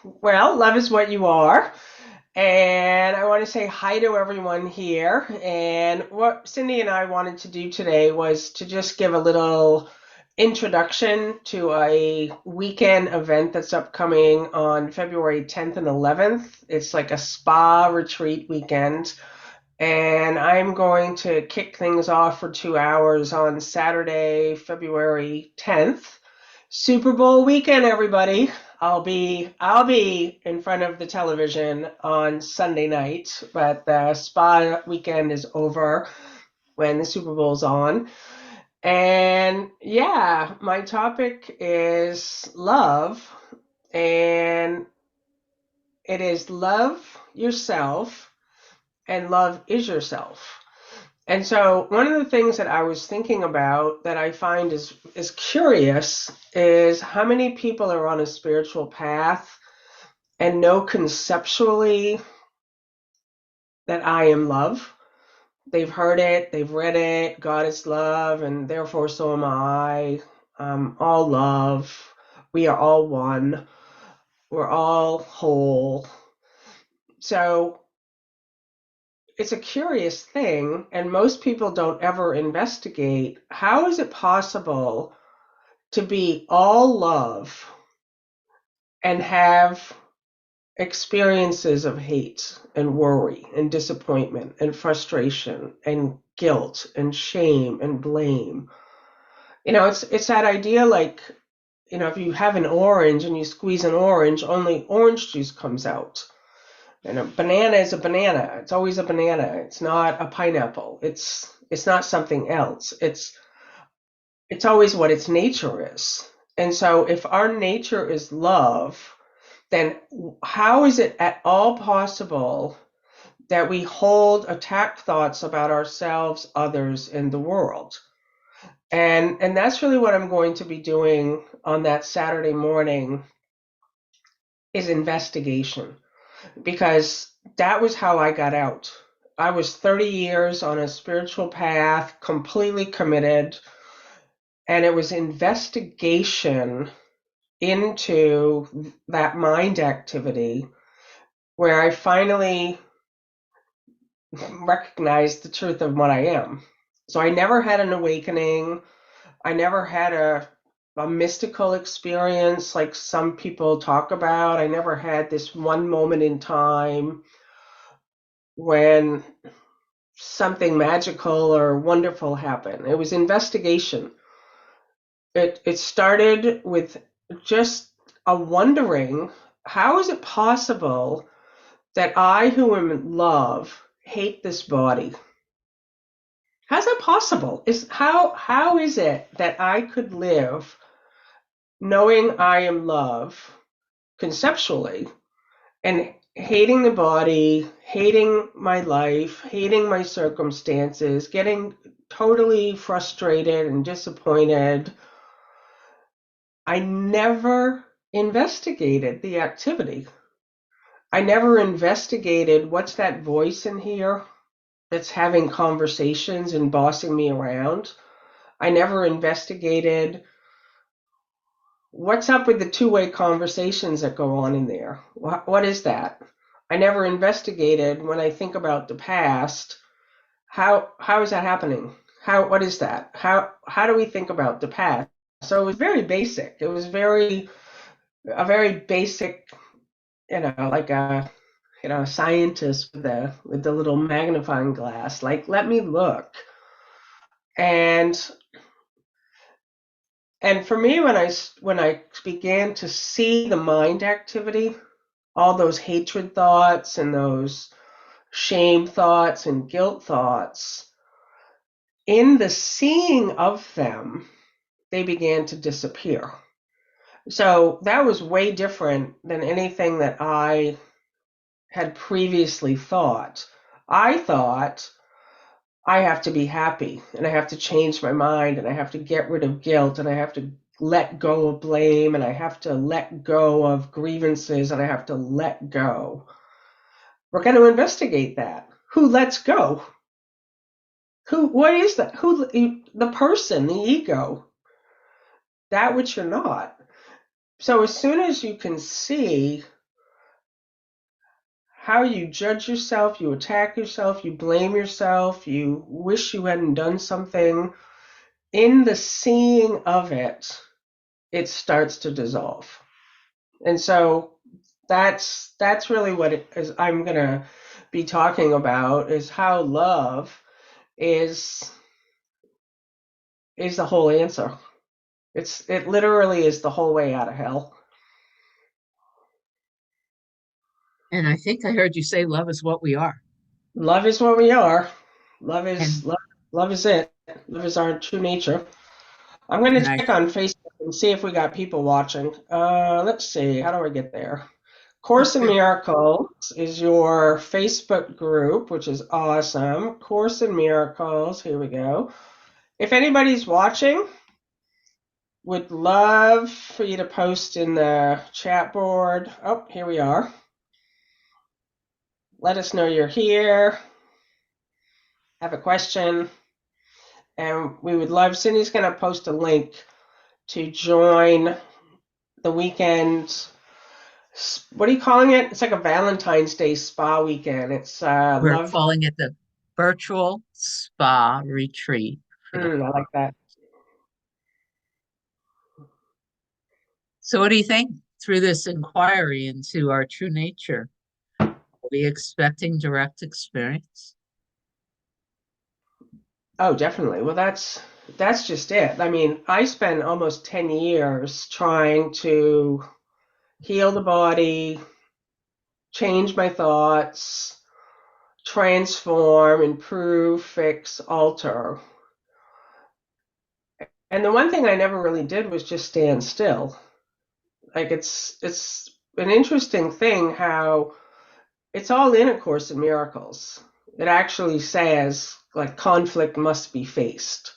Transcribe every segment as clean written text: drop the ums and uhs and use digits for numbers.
Well, love is what you are. And I want to say hi to everyone here. And what Cindy and I wanted to do today was to just give a little introduction to a weekend event that's upcoming on February 10th and 11th. It's like a spa retreat weekend. And I'm going to kick things off for 2 hours on Saturday, February 10th. Super Bowl weekend, everybody. I'll be in front of the television on Sunday night, but the spa weekend is over when the Super Bowl's on. And yeah, my topic is love, and it is love yourself, and love is yourself. And so one of the things that I was thinking about that I find is curious is how many people are on a spiritual path and know conceptually that I am love. They've heard it, they've read it, God is love, and therefore so am I. All love. We are all one. We're all whole. So it's a curious thing, and most people don't ever investigate how is it possible to be all love and have experiences of hate and worry and disappointment and frustration and guilt and shame and blame. It's that idea like, if you have an orange and you squeeze an orange, only orange juice comes out. And a banana is a banana. It's always a banana. It's not a pineapple. It's not something else. It's always what its nature is. And so if our nature is love, then how is it at all possible that we hold attack thoughts about ourselves, others, and the world? And that's really what I'm going to be doing on that Saturday morning is investigation, because that was how I got out. I was 30 years on a spiritual path, completely committed, and it was investigation into that mind activity where I finally recognized the truth of what I am. So I never had an awakening. I never had a mystical experience like some people talk about. I never had this one moment in time when something magical or wonderful happened. It was investigation. It started with just a wondering, how is it possible that I, who am in love, hate this body? How's that possible? How is it that I could live knowing I am love conceptually and hating the body, hating my life, hating my circumstances, getting totally frustrated and disappointed? I never investigated the activity. I never investigated what's that voice in here that's having conversations and bossing me around. I never investigated what's up with the two-way conversations that go on in there. What is that? I never investigated when I think about the past. How is that happening? What is that? How do we think about the past? So it was very basic. It was a very basic, like a scientist with the little magnifying glass. Like, let me look. And And for me, when I began to see the mind activity, all those hatred thoughts and those shame thoughts and guilt thoughts, in the seeing of them, they began to disappear. So that was way different than anything that I had previously thought. I thought I have to be happy and I have to change my mind and I have to get rid of guilt and I have to let go of blame and I have to let go of grievances and I have to let go. We're going to investigate that. Who lets go? What is that? The person, the ego, that which you're not. So as soon as you can see how you judge yourself, you attack yourself, you blame yourself, you wish you hadn't done something, in the seeing of it, it starts to dissolve. And so that's really what it is I'm gonna be talking about, is how love is is the whole answer. It literally is the whole way out of hell. And I think I heard you say love is what we are. Love is what we are. Love is And love. Love is it. Love is our true nature. I'm going and to I check on Facebook and see if we got people watching. Let's see. How do I get there? Course in Miracles is your Facebook group, which is awesome. Course in Miracles. Here we go. If anybody's watching, would love for you to post in the chat board. Oh, here we are. Let us know you're here. Have a question. And we would love, Cindy's going to post a link to join the weekend. What are you calling it? It's like a Valentine's Day spa weekend. It's we're love. calling it the virtual spa retreat for the I like that. So what do you think through this inquiry into our true nature? Are we expecting direct experience? Oh, definitely. Well, that's just it. I mean, I spent almost 10 years trying to heal the body, change my thoughts, transform, improve, fix, alter. And the one thing I never really did was just stand still. Like it's an interesting thing how it's all in A Course in Miracles. It actually says like conflict must be faced.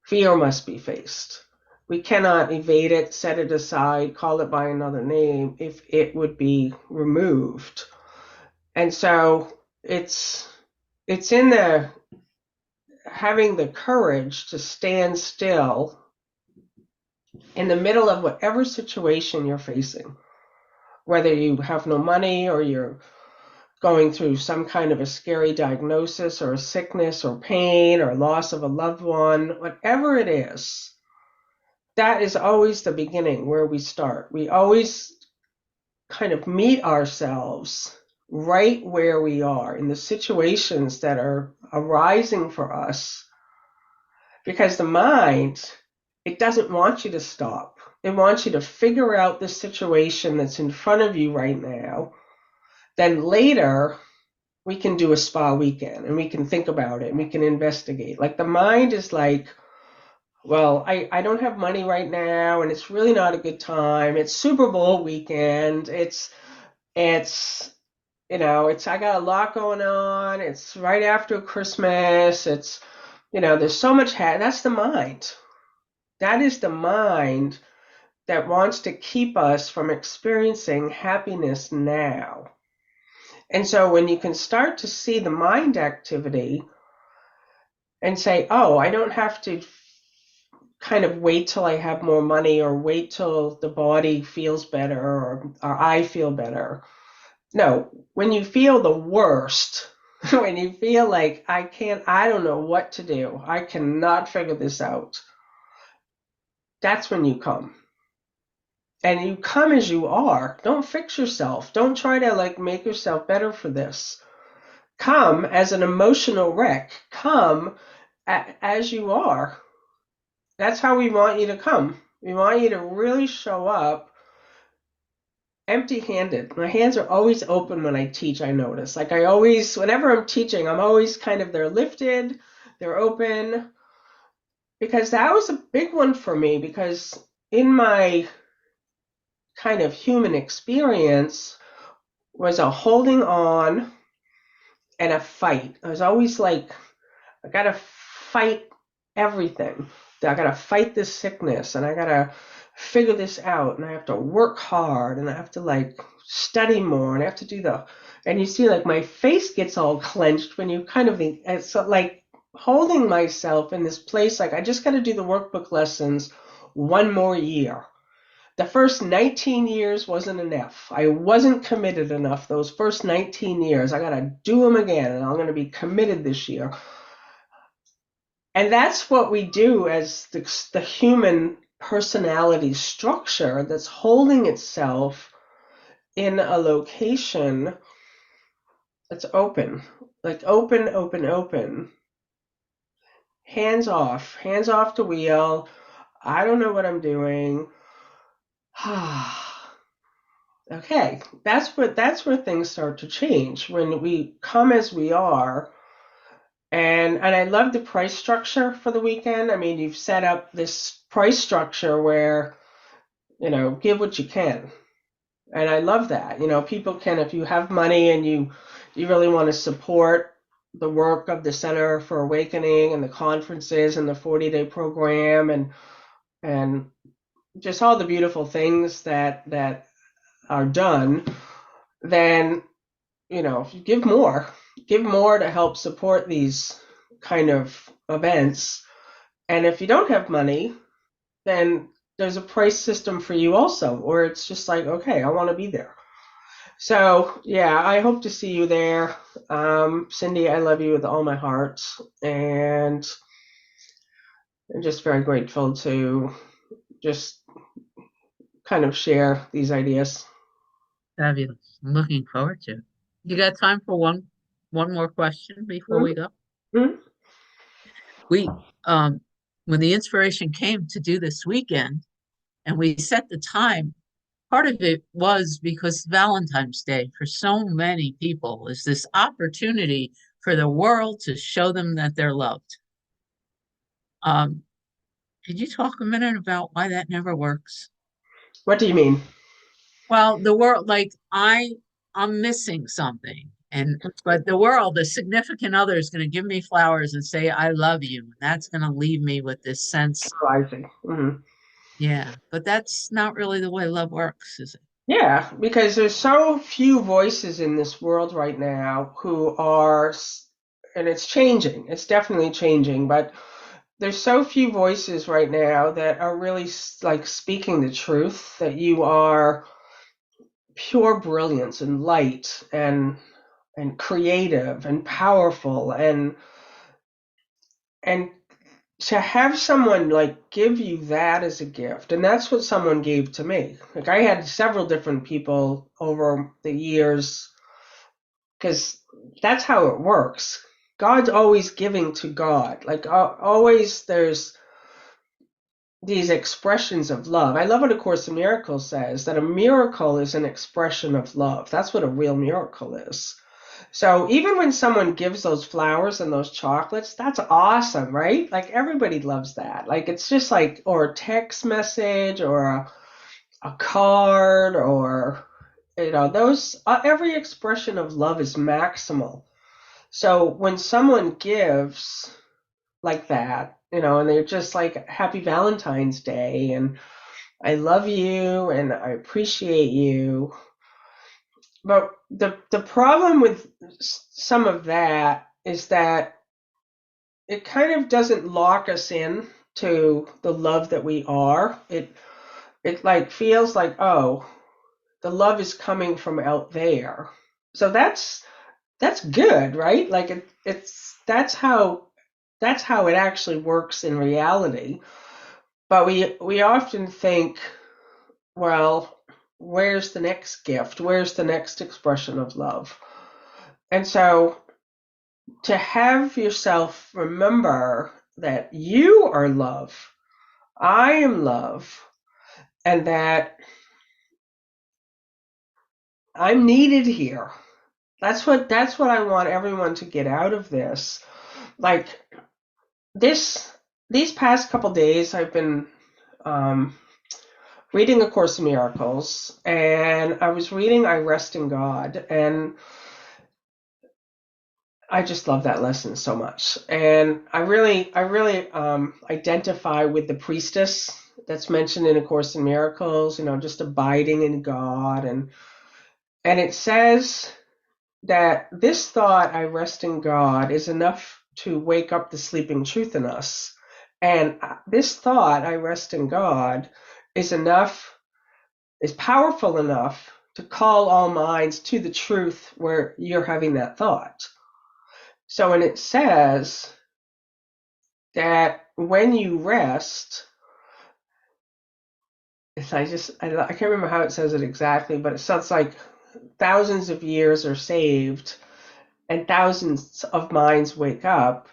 Fear must be faced. We cannot evade it, set it aside, call it by another name if it would be removed. And so it's in the having the courage to stand still in the middle of whatever situation you're facing, whether you have no money or you're going through some kind of a scary diagnosis or a sickness or pain or loss of a loved one, whatever it is, that is always the beginning where we start. We always kind of meet ourselves right where we are in the situations that are arising for us, because the mind, it doesn't want you to stop. It wants you to figure out the situation that's in front of you right now. Then later, we can do a spa weekend and we can think about it and we can investigate. Like the mind is like, well, I don't have money right now and it's really not a good time. It's Super Bowl weekend. It's it's I got a lot going on. It's right after Christmas. It's there's so much that's the mind. That is the mind that wants to keep us from experiencing happiness now. And so when you can start to see the mind activity and say, oh, I don't have to kind of wait till I have more money or wait till the body feels better or I feel better. No, when you feel the worst, when you feel like I don't know what to do, I cannot figure this out, that's when you come. And you come as you are. Don't fix yourself. Don't try to like make yourself better for this. Come as an emotional wreck. Come as you are. That's how we want you to come. We want you to really show up empty handed. My hands are always open when I teach, I notice. Like I always, whenever I'm teaching, I'm always kind of, they're lifted, they're open. Because that was a big one for me. Because in my kind of human experience, was a holding on and a fight. I was always like, I gotta fight everything. I gotta fight this sickness and I gotta figure this out and I have to work hard and I have to like study more and I have to do and you see like my face gets all clenched when you kind of think it's like holding myself in this place like I just gotta do the workbook lessons one more year. The first 19 years wasn't enough. I wasn't committed enough. Those first 19 years, I got to do them again, and I'm going to be committed this year. And that's what we do as the human personality structure that's holding itself in a location that's open, like open, open, open. Hands off the wheel. I don't know what I'm doing. Okay, that's where things start to change when we come as we are. And I love the price structure for the weekend. I mean, you've set up this price structure where, give what you can. And I love that. People can, if you have money and you really want to support the work of the Center for Awakening and the conferences and the 40-day program and just all the beautiful things that are done, then if you give more to help support these kind of events. And if you don't have money, then there's a price system for you also, or it's just like, okay, I want to be there. So yeah, I hope to see you there. Cindy, I love you with all my heart, and I'm just very grateful to just kind of share these ideas. Fabulous. I'm looking forward to it. You got time for one more question before we go? Mm-hmm. We when the inspiration came to do this weekend and we set the time, part of it was because Valentine's Day for so many people is this opportunity for the world to show them that they're loved. Um, could you talk a minute about why that never works? What do you mean? Well, the world, like I'm missing something. And but the world, the significant other is going to give me flowers and say, I love you. And that's going to leave me with this sense, Oh, I see. Mm-hmm. yeah, but that's not really the way love works, is it? Yeah, because there's so few voices in this world right now who are, and it's changing. It's definitely changing, but there's so few voices right now that are really like speaking the truth that you are pure brilliance and light and creative and powerful and to have someone like give you that as a gift, and that's what someone gave to me. Like I had several different people over the years because that's how it works. God's always giving to God. Like always there's these expressions of love. I love what A Course in Miracles says, that a miracle is an expression of love. That's what a real miracle is. So even when someone gives those flowers and those chocolates, that's awesome, right? Like everybody loves that. Like it's just like, or a text message or a card or, those, every expression of love is maximal. So when someone gives like that, and they're just like, Happy Valentine's Day, and I love you and I appreciate you. But the problem with some of that is that it kind of doesn't lock us in to the love that we are. It like feels like, oh, the love is coming from out there. So that's good, right? Like it's that's how it actually works in reality. But we often think, well, where's the next gift? Where's the next expression of love? And so to have yourself remember that you are love, I am love, and that I'm needed here. That's what I want everyone to get out of this. Like this these past couple days I've been um, reading A Course in Miracles, and I was reading I Rest in God, and I just love that lesson so much. And I really identify with the priestess that's mentioned in A Course in Miracles, just abiding in God. And it says that this thought, I rest in God, is enough to wake up the sleeping truth in us. And this thought, I rest in God, is enough is powerful enough to call all minds to the truth where you're having that thought. So when it says that when you rest, I can't remember how it says it exactly, but it sounds like thousands of years are saved and thousands of minds wake up.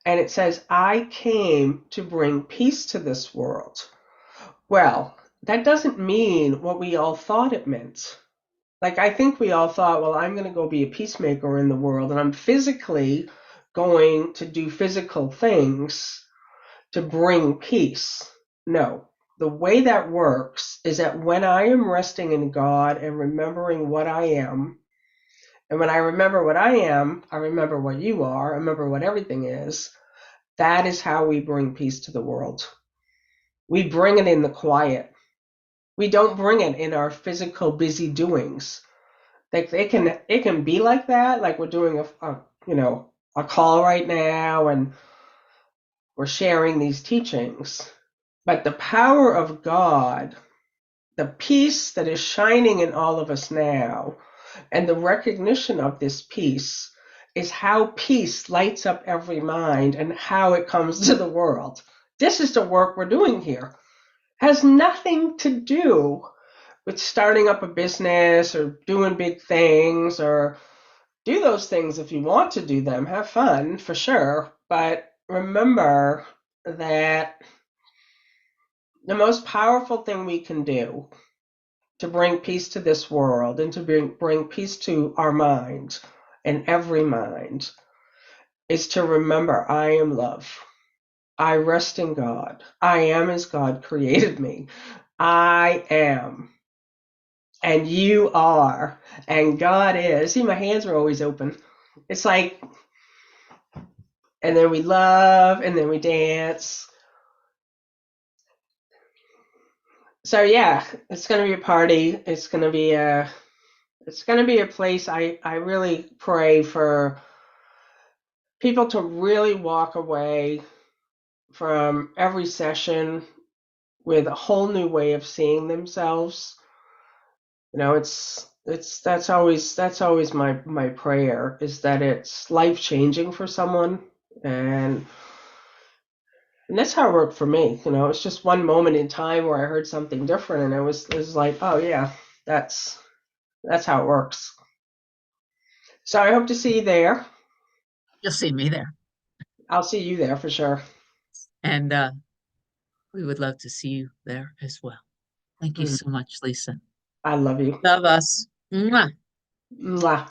And it says, I came to bring peace to this world. Well, that doesn't mean what we all thought it meant. Like, I think we all thought, well, I'm going to go be a peacemaker in the world, and I'm physically going to do physical things to bring peace. No. The way that works is that when I am resting in God and remembering what I am, and when I remember what I am, I remember what you are, I remember what everything is, that is how we bring peace to the world. We bring it in the quiet. We don't bring it in our physical busy doings. Like it can be like that, like we're doing a call right now and we're sharing these teachings. But the power of God, the peace that is shining in all of us now, and the recognition of this peace is how peace lights up every mind and how it comes to the world. This is the work we're doing here. It has nothing to do with starting up a business or doing big things, or do those things if you want to do them. Have fun for sure. But remember that the most powerful thing we can do to bring peace to this world and to bring peace to our mind and every mind is to remember I am love. I rest in God. I am as God created me. I am. And you are. And God is. See, my hands are always open. It's like, and then we love, and then we dance. So yeah, it's gonna be a party. It's gonna be a place. I really pray for people to really walk away from every session with a whole new way of seeing themselves. It's that's always my prayer is that it's life changing for someone, and and that's how it worked for me. It's just one moment in time where I heard something different, and it was like, oh yeah, that's how it works. So I hope to see you there. You'll see me there. I'll see you there for sure. And we would love to see you there as well. Thank you Mhm. so much, Lisa. I love you. Love us. Mwah. Mwah.